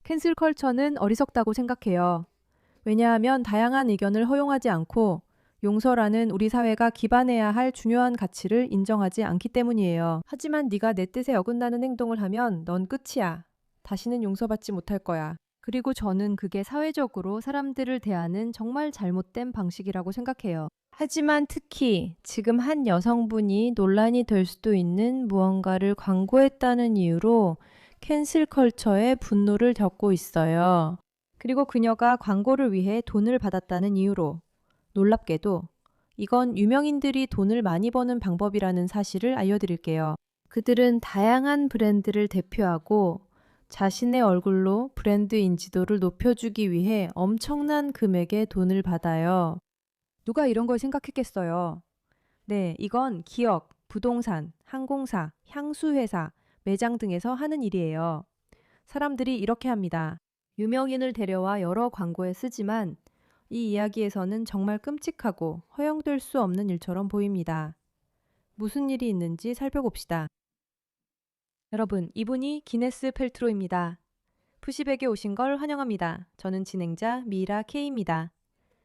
캔슬 컬처는 어리석다고 생각해요. 왜냐하면 다양한 의견을 허용하지 않고 용서라는 우리 사회가 기반해야 할 중요한 가치를 인정하지 않기 때문이에요. 하지만 네가 내 뜻에 어긋나는 행동을 하면 넌 끝이야. 다시는 용서받지 못할 거야. 그리고 저는 그게 사회적으로 사람들을 대하는 정말 잘못된 방식이라고 생각해요. 하지만 특히 지금 한 여성분이 논란이 될 수도 있는 무언가를 광고했다는 이유로 캔슬 컬처에 분노를 겪고 있어요. 그리고 그녀가 광고를 위해 돈을 받았다는 이유로 놀랍게도 이건 유명인들이 돈을 많이 버는 방법이라는 사실을 알려드릴게요. 그들은 다양한 브랜드를 대표하고 자신의 얼굴로 브랜드 인지도를 높여주기 위해 엄청난 금액의 돈을 받아요. 누가 이런 걸 생각했겠어요? 네, 이건 기업, 부동산, 항공사, 향수회사, 매장 등에서 하는 일이에요. 사람들이 이렇게 합니다. 유명인을 데려와 여러 광고에 쓰지만 이 이야기에서는 정말 끔찍하고 허용될 수 없는 일처럼 보입니다. 무슨 일이 있는지 살펴봅시다. 여러분, 이분이 기네스 펠트로입니다. 푸시백에 오신 걸 환영합니다. 저는 진행자 미이라 K입니다.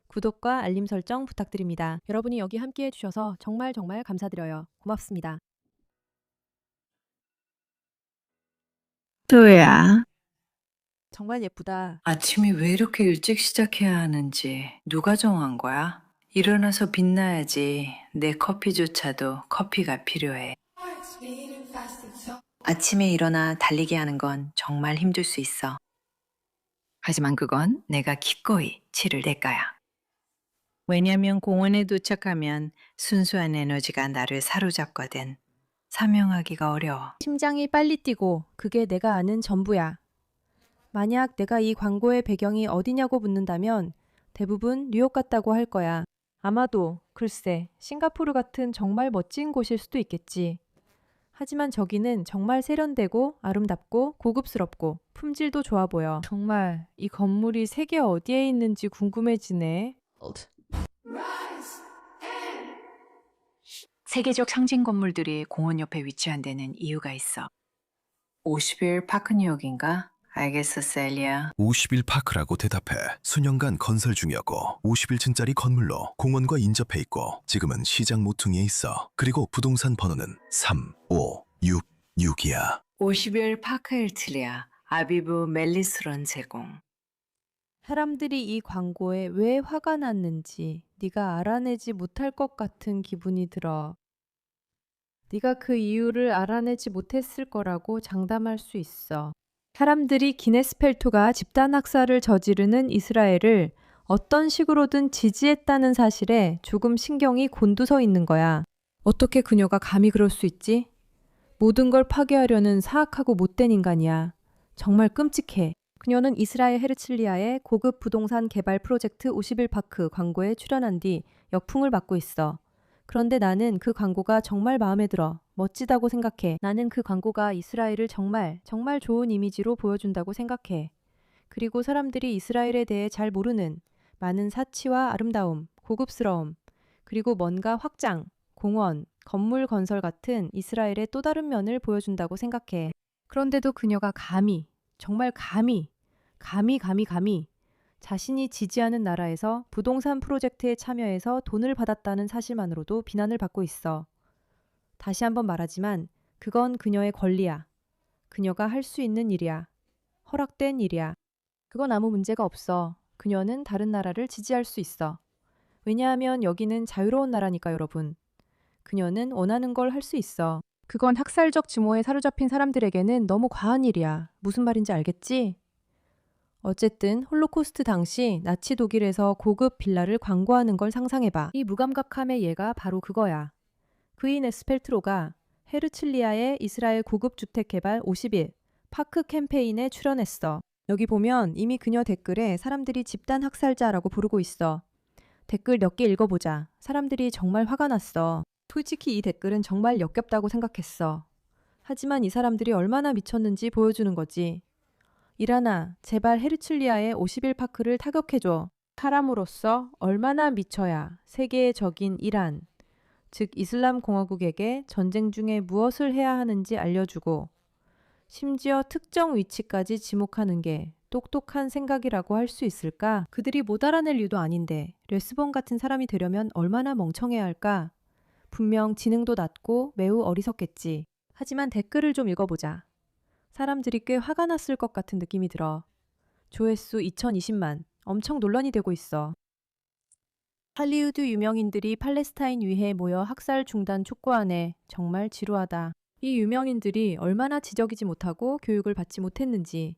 구독과 알림 설정 부탁드립니다. 여러분이 여기 함께 해주셔서 정말 감사드려요. 고맙습니다. 对啊， 정말 예쁘다. 아침이 왜 이렇게 일찍 시작해야 하는지 누가 정한 거야? 일어나서 빛나야지. 내 커피조차도 커피가 필요해. 아침에 일어나 달리기 하는 건 정말 힘들 수 있어. 하지만 그건 내가 기꺼이 치를 대가야. 왜냐면 공원에 도착하면 순수한 에너지가 나를 사로잡거든. 사명하기가 어려워. 심장이 빨리 뛰고 그게 내가 아는 전부야. 만약 내가 이 광고의 배경이 어디냐고 묻는다면 대부분 뉴욕 같다고 할 거야. 아마도 글쎄 싱가포르 같은 정말 멋진 곳일 수도 있겠지. 하지만 저기는 정말 세련되고 아름답고 고급스럽고 품질도 좋아 보여. 정말 이 건물이 세계 어디에 있는지 궁금해지네. 세계적 상징 건물들이 공원 옆에 위치한 데는 이유가 있어. 50일 파크 뉴욕인가? 알겠어, 셀리야. 50일 파크라고 대답해. 수년간 건설 중이었고 50일층짜리 건물로 공원과 인접해 있고 지금은 시장 모퉁이에 있어. 그리고 부동산 번호는 3566이야. 50일 파크 힐틀이야. 아비브 멜리스런 제공. 사람들이 이 광고에 왜 화가 났는지 네가 알아내지 못할 것 같은 기분이 들어. 네가 그 이유를 알아내지 못했을 거라고 장담할 수 있어. 사람들이 기네스 펠토가 집단 학살을 저지르는 이스라엘을 어떤 식으로든 지지했다는 사실에 조금 신경이 곤두서 있는 거야. 어떻게 그녀가 감히 그럴 수 있지? 모든 걸 파괴하려는 사악하고 못된 인간이야. 정말 끔찍해. 그녀는 이스라엘 헤르칠리아의 고급 부동산 개발 프로젝트 51파크 광고에 출연한 뒤 역풍을 맞고 있어. 그런데 나는 그 광고가 정말 마음에 들어. 멋지다고 생각해. 나는 그 광고가 이스라엘을 정말 좋은 이미지로 보여준다고 생각해. 그리고 사람들이 이스라엘에 대해 잘 모르는 많은 사치와 아름다움, 고급스러움, 그리고 뭔가 확장, 공원, 건물 건설 같은 이스라엘의 또 다른 면을 보여준다고 생각해. 그런데도 그녀가 정말 감히 자신이 지지하는 나라에서 부동산 프로젝트에 참여해서 돈을 받았다는 사실만으로도 비난을 받고 있어. 다시 한번 말하지만 그건 그녀의 권리야. 그녀가 할 수 있는 일이야. 허락된 일이야. 그건 아무 문제가 없어. 그녀는 다른 나라를 지지할 수 있어. 왜냐하면 여기는 자유로운 나라니까 여러분. 그녀는 원하는 걸 할 수 있어. 그건 학살적 증오에 사로잡힌 사람들에게는 너무 과한 일이야. 무슨 말인지 알겠지? 어쨌든 홀로코스트 당시 나치 독일에서 고급 빌라를 광고하는 걸 상상해봐. 이 무감각함의 예가 바로 그거야. 그인 에스펠트로가 헤르칠리아의 이스라엘 고급 주택 개발 50일 파크 캠페인에 출연했어. 여기 보면 이미 그녀 댓글에 사람들이 집단 학살자라고 부르고 있어. 댓글 몇 개 읽어보자. 사람들이 정말 화가 났어. 솔직히 이 댓글은 정말 역겹다고 생각했어. 하지만 이 사람들이 얼마나 미쳤는지 보여주는 거지. 이라나, 제발 헤르칠리아의 50일 파크를 타격해줘. 사람으로서 얼마나 미쳐야 세계의 적인 이란, 즉 이슬람 공화국에게 전쟁 중에 무엇을 해야 하는지 알려주고 심지어 특정 위치까지 지목하는 게 똑똑한 생각이라고 할 수 있을까? 그들이 못 알아낼 이유도 아닌데 레스본 같은 사람이 되려면 얼마나 멍청해야 할까? 분명 지능도 낮고 매우 어리석겠지. 하지만 댓글을 좀 읽어보자. 사람들이 꽤 화가 났을 것 같은 느낌이 들어. 조회수 2020만. 엄청 논란이 되고 있어. 할리우드 유명인들이 팔레스타인 위해 모여 학살 중단 촉구하네. 정말 지루하다. 이 유명인들이 얼마나 지적이지 못하고 교육을 받지 못했는지,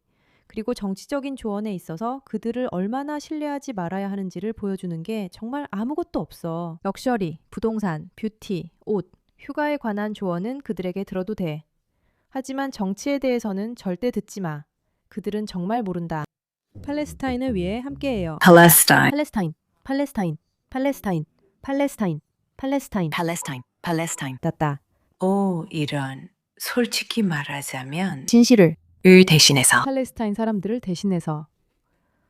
그리고 정치적인 조언에 있어서 그들을 얼마나 신뢰하지 말아야 하는지를 보여주는 게 정말 아무것도 없어. 럭셔리, 부동산, 뷰티, 옷, 휴가에 관한 조언은 그들에게 들어도 돼. 하지만 정치에 대해서는 절대 듣지 마. 그들은 정말 모른다. 팔레스타인을 위해 함께해요. Palestine, 팔레스타인, 팔레스타인, 팔레스타인, 팔레스타인, 팔레스타인. Palestine, Palestine. 땄다. 오, 이런. 솔직히 말하자면 진실을. 을 대신해서 팔레스타인 사람들을 대신해서.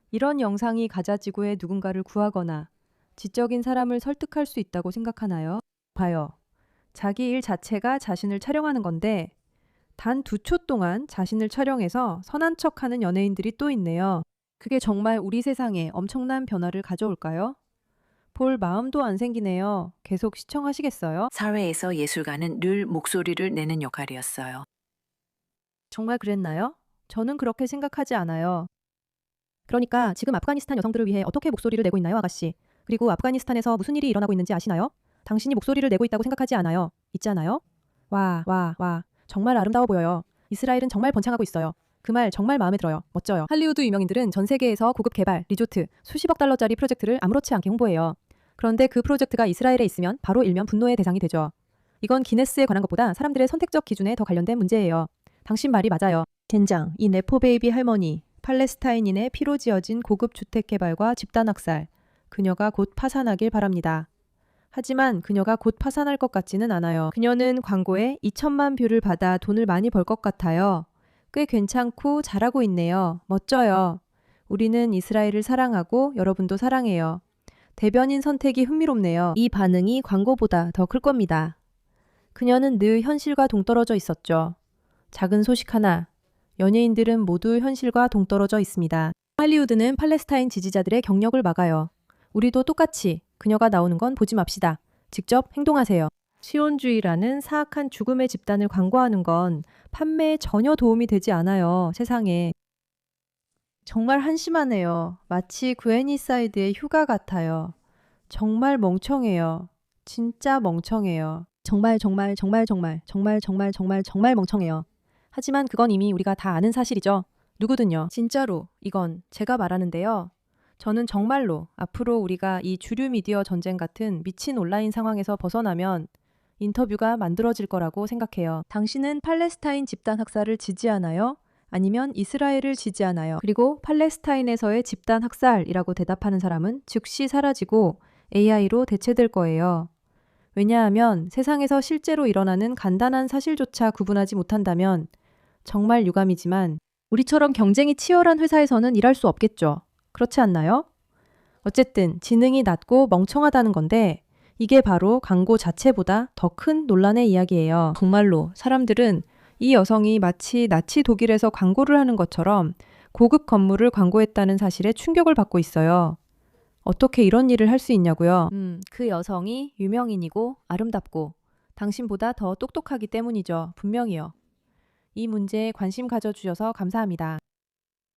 이런 영상이 가자 지구에 누군가를 구하거나 지적인 사람을 설득할 수 있다고 생각하나요? 봐요. 자기 일 자체가 자신을 촬영하는 건데 단 2초 동안 자신을 촬영해서 선한 척하는 연예인들이 또 있네요. 그게 정말 우리 세상에 엄청난 변화를 가져올까요? 볼 마음도 안 생기네요. 계속 시청하시겠어요? 사회에서 예술가는 늘 목소리를 내는 역할이었어요. 정말 그랬나요? 저는 그렇게 생각하지 않아요. 그러니까 지금 아프가니스탄 여성들을 위해 어떻게 목소리를 내고 있나요, 아가씨? 그리고 아프가니스탄에서 무슨 일이 일어나고 있는지 아시나요? 당신이 목소리를 내고 있다고 생각하지 않아요. 있잖아요? 와. 정말 아름다워 보여요. 이스라엘은 정말 번창하고 있어요. 그 말 정말 마음에 들어요. 멋져요. 할리우드 유명인들은 전 세계에서 고급 개발, 리조트, 수십억 달러짜리 프로젝트를 아무렇지 않게 홍보해요. 그런데 그 프로젝트가 이스라엘에 있으면 바로 일면 분노의 대상이 되죠. 이건 기네스에 관한 것보다 사람들의 선택적 기준에 더 관련된 문제예요. 당신 말이 맞아요. 젠장, 이 네포 베이비 할머니, 팔레스타인인의 피로 지어진 고급 주택 개발과 집단 학살. 그녀가 곧 파산하길 바랍니다. 하지만 그녀가 곧 파산할 것 같지는 않아요. 그녀는 광고에 2천만 뷰를 받아 돈을 많이 벌 것 같아요. 꽤 괜찮고 잘하고 있네요. 멋져요. 우리는 이스라엘을 사랑하고 여러분도 사랑해요. 대변인 선택이 흥미롭네요. 이 반응이 광고보다 더 클 겁니다. 그녀는 늘 현실과 동떨어져 있었죠. 작은 소식 하나. 연예인들은 모두 현실과 동떨어져 있습니다. 할리우드는 팔레스타인 지지자들의 경력을 막아요. 우리도 똑같이 그녀가 나오는 건 보지 맙시다. 직접 행동하세요. 시온주의라는 사악한 죽음의 집단을 광고하는 건 판매에 전혀 도움이 되지 않아요. 세상에. 정말 한심하네요. 마치 구애니사이드의 휴가 같아요. 정말 멍청해요. 진짜 멍청해요. 정말 멍청해요. 하지만 그건 이미 우리가 다 아는 사실이죠. 누구든요. 진짜로 이건 제가 말하는데요. 저는 정말로 앞으로 우리가 이 주류 미디어 전쟁 같은 미친 온라인 상황에서 벗어나면 인터뷰가 만들어질 거라고 생각해요. 당신은 팔레스타인 집단 학살을 지지하나요? 아니면 이스라엘을 지지하나요? 그리고 팔레스타인에서의 집단 학살이라고 대답하는 사람은 즉시 사라지고 AI로 대체될 거예요. 왜냐하면 세상에서 실제로 일어나는 간단한 사실조차 구분하지 못한다면 정말 유감이지만 우리처럼 경쟁이 치열한 회사에서는 일할 수 없겠죠. 그렇지 않나요? 어쨌든 지능이 낮고 멍청하다는 건데 이게 바로 광고 자체보다 더 큰 논란의 이야기예요. 정말로 사람들은 이 여성이 마치 나치 독일에서 광고를 하는 것처럼 고급 건물을 광고했다는 사실에 충격을 받고 있어요. 어떻게 이런 일을 할 수 있냐고요? 그 여성이 유명인이고 아름답고 당신보다 더 똑똑하기 때문이죠. 분명히요. 이 문제에 관심 가져주셔서 감사합니다.